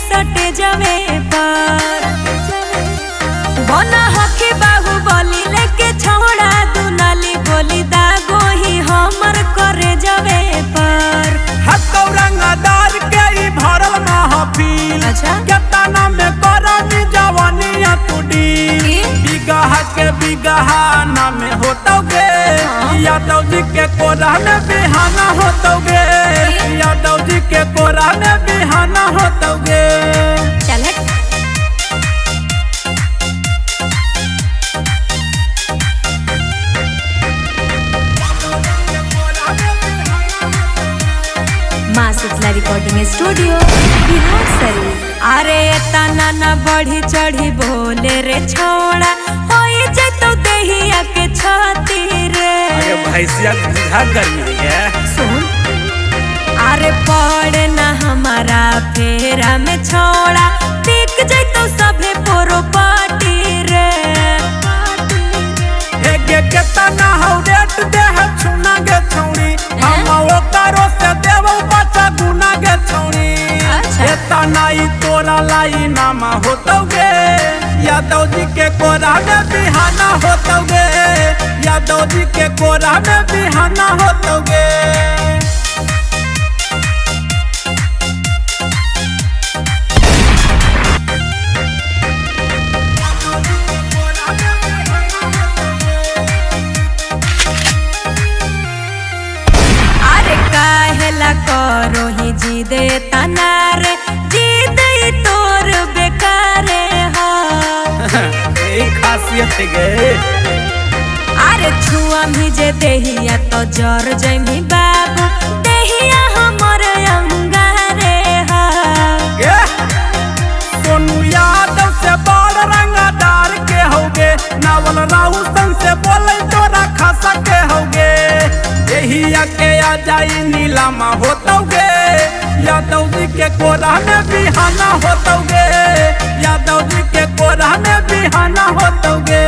सटे जवे पर बना हकी बाहु बोली लेके छोड़ा दुनाली गोली दागो ही हमर करे जवे पर हतो रंगदार के ई भरल महफिल। अच्छा केतना में करनी जवानिया तुडी बिगहा के बिगहा ना में होतोगे यादव जी के कोरा में बिहाना होतोगे यादव जी के कोरा में बिहाना होतोगे। चल माँ शीतला रिकॉर्डिंग स्टूडियो बिहार शरीफ। अरे तना ना बढ़ी चढ़ी बोले रे छोड़ा होई जतो देहिया के छाती रे। अरे भैंसिया बुझा गर्मी है सुन अरे पड़े ना हमारा फेरा में छोड़ा टिक जतो सभे पोरो पाटी रे। हेगे केतना हौ रेट दे है छुना गे छौड़ी हम ओकरो से देबो बच्चा गुना गे छौड़ी। एतना ई तोरा लाई नामा होतोगे यादव जी के कोरा में बिहाना होतोगे यादव जी के कोरा में बिहाना होतोगे। करो ही जी दे तनार जी दे तोर बेकारे हो यही खासियत है गे। अरे छुआ भी जे देहिया तो जर जमी बाबू देहिया हमर अंगारे हो। सोनू यादव से बड़ रंगदार के होगे नावल राउसन से बोले तोरा खासा के होगे देहिया के आ जाई नीलामा होतोगे यादव जी के कोरा में बिहाना होतोगे यादव जी के कोरा में बिहाना होतोगे।